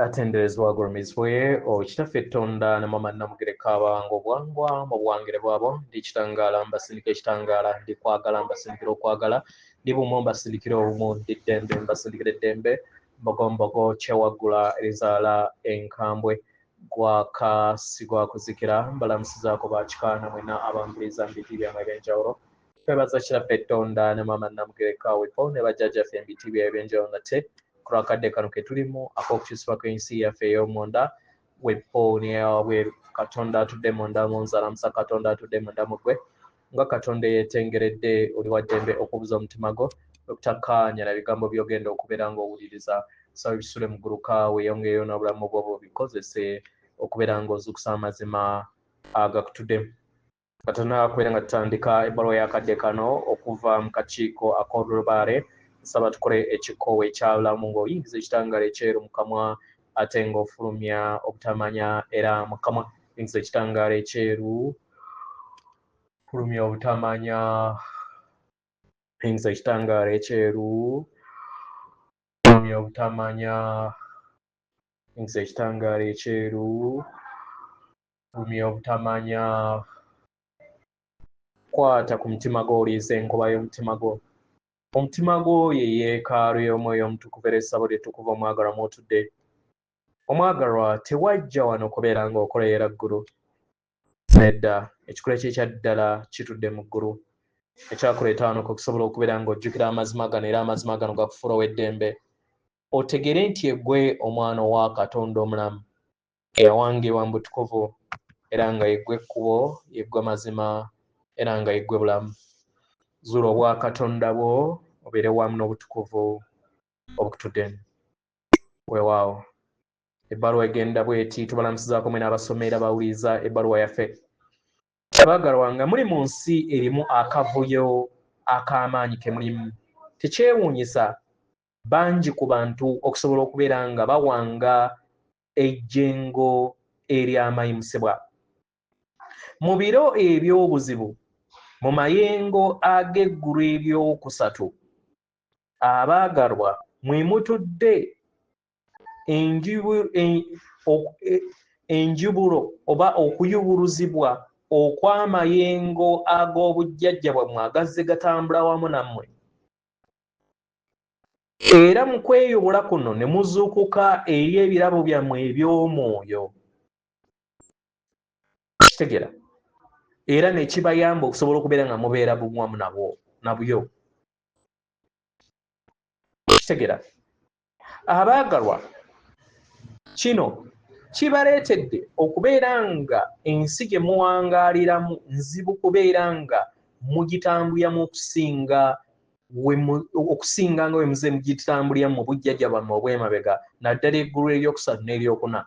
atenderezwa agulumizibwe okitaffe ettonda ne mama namugereka abango bwangwa mu bwangere bwabo ndi kitangaala mbasindika ekitangaala ndi kwagala mbasindikira okwagala ndi bumu mbasindikira obumu ndi ddembe mbasindikira eddembe mbogombogo kyewaggula erizaala enkambwe gwaka sigwakuzikira mbalamusizaako bakikaana mwena abambiriza mbiti byama ebyenjawulo twebaza kiraffe ettonda ne mama namugereka wepo ne bajjajjaffe embiti bya ebyenjawulo nate kulakadde kano ke tulimu ak'okukyusibwa kw'ensi yaffe ey'omunda wepo neyawabweru katonda atudde munda munzalamusa katonda atudde munda mugwe nga katonda yeetengeredde oli wa ddembe okubuza omutima gwo okutakkaanya na bigambo by'ogenda okubeera ng'owuliriza saba bisule mu gguluka weeyongereyo n'obulamu bwo bikozese okubeera ng'ozuukusa amazima agakutuddemu katonda akubeera nga tutandika ebbaluwa y'akadde kano okuva mu kakiiko ak'olubaale saba tukole ekikoowe ekyabulamu ng'oyingiza ekitangaala ekyeru mu kamwa ate ng'ofulumya obutamanya era mu kamwa yingiza ekitangaala ekyeru fulumya obutamanya yingiza ekitangaala ekyeru fulumya obutamanya yingiza ekitangaala ekyeru fulumya obutamanya kwata ku mutima gwo oliiza enkuba y'omutima gwo omutima gwo ye yeekaalu y'omwoyo omutukuvu era essabo lyettukuvu omwagalwa mwotudde omwagalwa tewajja wano okubeera ng'okoleera ggulu nedda ekikula kye ekya ddala kitudde mu ggulu ekyakuleeta wano okusobola okubeera ng'ojjukira amazima gano era amazima gano gakufuula ow'eddembe otegere nti eggwe omwana owa katonda omulamu eyawangibwa mu butukuvu era nga yeggwe ekkubo yeggwe mazima era nga yeggwe bulamu zuula obwa katonda bwo obeere wamu n'obutukuvu obukutudde weewaawo ebbaluwa egenda bweti tubalamusizaako mwe n'abasomera bawuliriza ebbaluwa yaffe abaagalwa nga muli mu nsi erimu akavuyo ak'amaanyi ke mulimu tekyewuunyisa bangi ku bantu okusobola okubeera nga bawanga ejjengo ery'amayimusibwa mu biro eby'obuzibu mu mayengo ag'eggulu eby'okusatu abaagalwa mwe mutudde enjubulo oba okuyubuluzibwa okw'amayengo ag'obujjajja bwammwe agazze gatambula wamu nammwe era mu kweyubula kuno ne muzuukuka eri ebirabo byammwe eby'omwoyo kitegera era ne kibayamba okusobola okubeera nga mubeera bumwamu nabyo kitegera abaagalwa kino kibaleetedde okubeera nga ensi gye muwangaaliramu nzibu kubeera nga mugitambulyamu okusinga nga we muze mugitambulyamu mu bujjajja bwammwe obw'emabega naddala eggulu eryokusatu n'eryokuna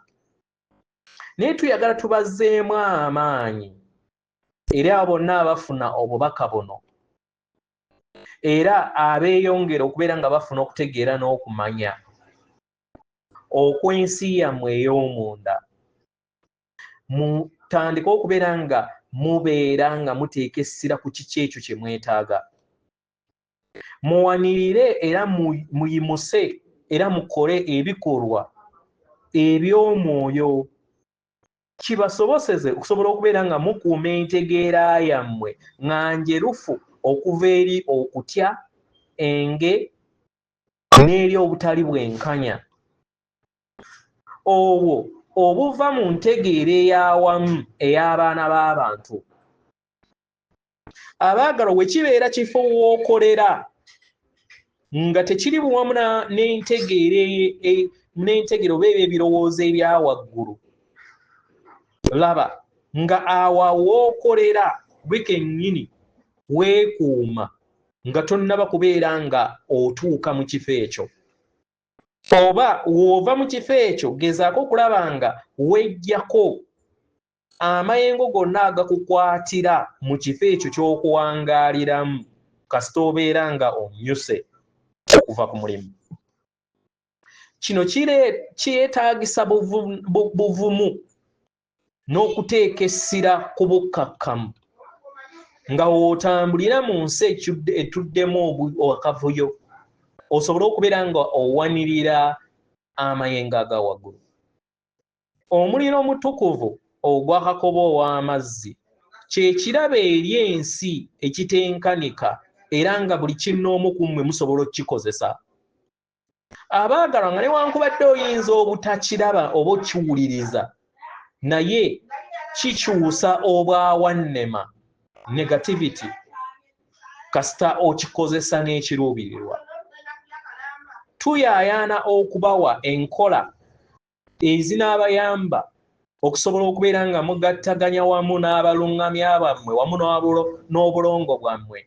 naye tuyagala tubazzeemu amaanyi era abo bonna abafuna obubaka buno era abeeyongera okubeera nga bafuna okutegeera n'okumanya okw'ensi yammwe ey'omunda mutandike okubeera nga mubeera nga muteeka essira ku kiki ekyo kye mwetaaga muwanirire era muyimuse era mukole ebikolwa eby'omwoyo kibasoboseze okusobola okubeera nga mukuuma entegeera yammwe nga njerufu okuva eri okutya enge n'eri obutali bwenkanya obwo obuva mu ntegeera ey'awamu ey'abaana b'abantu abaagalwa bwe kibeera kifo w'okolera nga tekiri buwamu n'entegeera oba ebyo ebirowoozo ebya waggulu laba nga awa w'okolera gwe kennyini weekuuma nga tonnaba kubeera nga otuuka mu kifo ekyo oba w'ova mu kifo ekyo gezaako okulaba nga weggyako amayengo gonna agakukwatira mu kifo ekyo ky'okuwangaaliramu kasita obeera nga omyuse okuva ku mulimu kino kyetaagisa buvumu n'okuteeka essira ku bukkakkamu nga w'otambulira mu nsi etuddemu akavuyo osobole okubeera nga owanirira amayengo aga waggulu. Omuliro omutukuvu ogw'akakobo ow'amazzi kye kirabo eri ensi ekitenkanika era nga buli kinnoomu ku mmwe musobola okukikozesa. Abaagalwa nga newankubadde oyinza obutakiraba oba okiwuliriza naye kikyusa obwawannema negativity kasita okikozesa n'ekiruubirirwa. Tuyaayaana okubawa enkola ezinaabayamba okusobola okubeera nga mugattaganya wamu n'abalungamya bammwe wamu n'obulongo bwammwe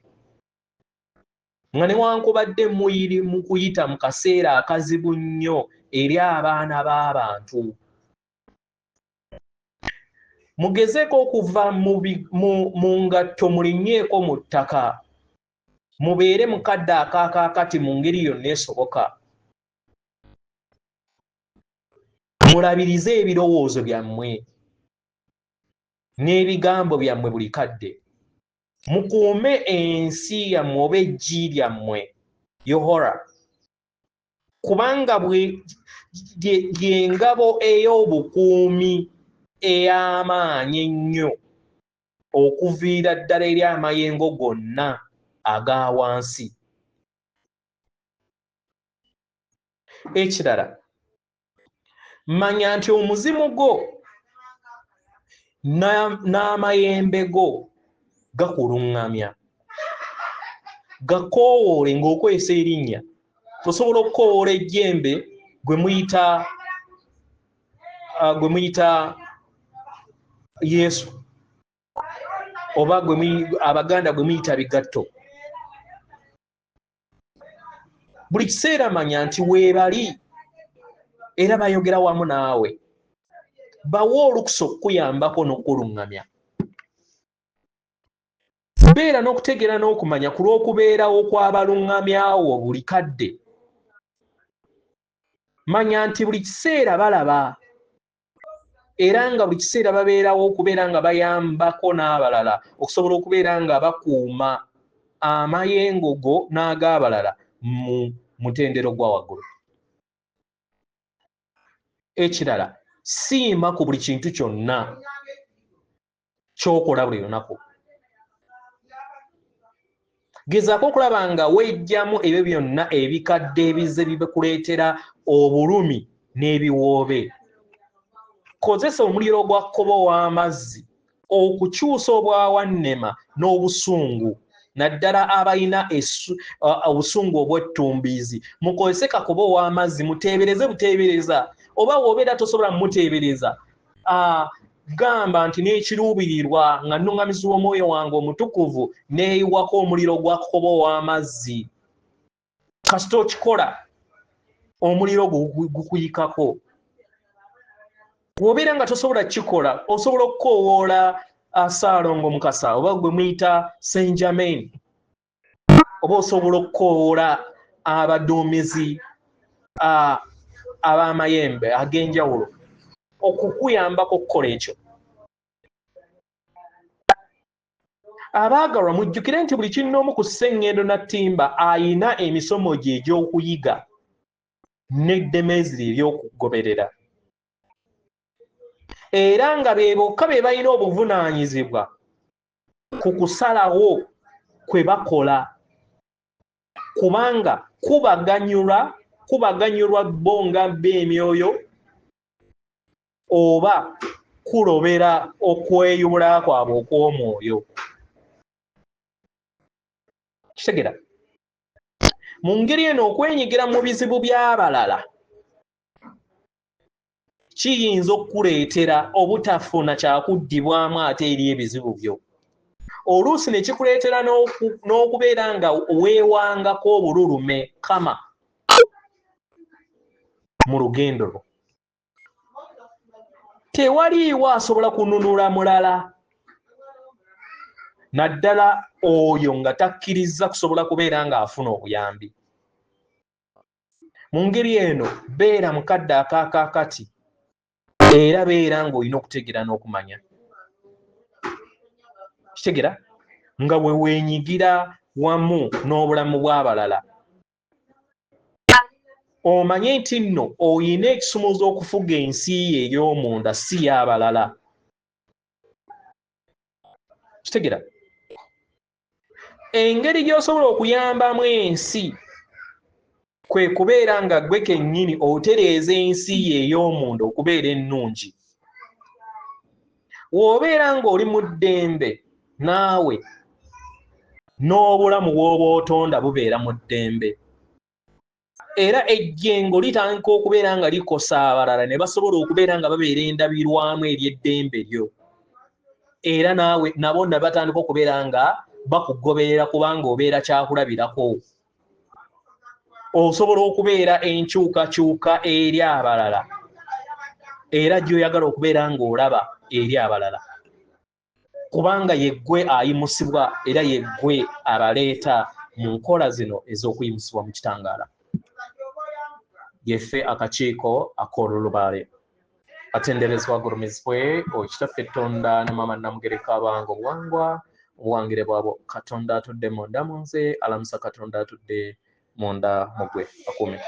nga newankubadde muyiri mu kuyita mu kaseera akazibu nnyo eri abaana b'abantu. Mugezeeko okuva mu ngatto mulinnyeeko mu ttaka mubeere mu kadde akaakakati mu ngeri yonna esoboka. Mulabirize ebirowoozo byammwe n'ebigambo byammwe buli kadde. Mukuume ensi yammwe oba eggi lyammwe Yohora, kubanga y'engabo ey'obukuumi ey'amaanyi ennyo okuviira ddala eri amayengo gonna aga wansi. Ekirala, manya nti omuzimu gwo n'amayembe go gakuluŋŋamya. Gakoowoole ng'okwesa erinnya. Tosobola okukoowoola ejjembe gwe muyita Yesu oba Abaganda gwe muyita bigatto. Buli kiseera manya nti weebali era bayogera wamu naawe. Bawe olukusa okukuyambako n'okukuluŋŋamya. Beera n'okutegeera n'okumanya ku lw'okubeerawo kw'abaluŋŋamyawo buli kadde. Manya nti buli kiseera balaba era nga buli kiseera babeerawo okubeera nga bayambako n'abalala okusobola okubeera nga bakuuma amayengo go n'ag'abalala mu mutendero gwa waggulu. Ekirala, siima ku buli kintu kyonna ky'okola buli lunaku. Gezaako okulaba nga weggyamu ebyo byonna ebikadde ebize bikuleetera obulumi n'ebiwoobe. Kozesa omuliro gwa kkobo w'amazzi okukyusa obwawannema n'obusungu, naddala abalina obusungu obw'ettumbiizi. Mukozese kakobo w'amazzi muteebereze buteebereza, oba w'obeera tosobola muteebereza. Gamba nti n'ekiruubirirwa nga nnuŋŋamizi w'omwoyo wange omutukuvu neeyiwako omuliro gwa kkobo w'amazzi. Kasita okikola omuliro gukuyikako. Bw'obeera nga tosobola kikola osobola okukoowoola Ssaalongo Mukasa oba gwe muyita Saint Germain, oba osobola okukoowoola abaduumizi ab'amayembe ag'enjawulo okukuyambako okukola ekyo. Abaagalwa mujjukire nti buli kinnoomu ku sseŋŋendo na ttimba ayina emisomo gye egy'okuyiga n'eddemeezi lye ery'okugoberera. Era nga be bokka be balina obuvunaanyizibwa ku kusalawo kwe bakola, kubanga kubaganyulwa bo nga b'emyoyo oba kulobera okweyubula kwabwe okw'omwoyo. Kitegera? Mu ngeri eno okwenyigira mu bizibu by'abalala kiyinza okukuleetera obutafuna kyakuddibwamu ate eri ebizibu byo. Oluusi ne kikuleetera n'okubeera nga weewangako obululume kama mu lugendo lwo. Tewaliiwo asobola kununula mulala, naddala oyo nga takkiriza kusobola kubeera ng'afuna obuyambi. Mu ngeri eno beera mu kadde akaakakati era beera ng'olina okutegeera n'okumanya. Kitegera? Nga bwe weenyigira wamu n'obulamu bw'abalala. omanye nti nno oyina ekisumuluzo okufuga ensi ye ey'omunda si y'abalala. Kitegera engeri gy'osobola okuyambamu ensi kwe kubeera nga gwe kennyini otereeza ensi ye ey'omunda okubeera ennungi. W'obeera ng'oli mu ddembe naawe n'obulamu bw'oba otonda bubeera mu ddembe. Era ejjengo litandika okubeera nga likosa abalala ne basobola okubeera nga babeera endabirwamu ery'eddembe lyo. Era naawe nabo ne batandika okubeera nga bakugoberera kubanga obeera kyakulabirako. Osobola okubeera enkyukakyuka eri abalala era gy'oyagala okubeera ng'olaba eri abalala. Kubanga yeggwe ayimusibwa era yeggwe abaleeta mu nkola zino ez'okuyimusibwa mu kitangaala. Yeffe akakiiko ak'olulubaale. Atenderezebwa agulumizibwe Kitaffe Katonda ne Maama Namugereka abange obuwangwa obuwangire bwabo. Katonda atudde munda mu nze, alamusa Katonda atudde munda mu ggwe. Akuume.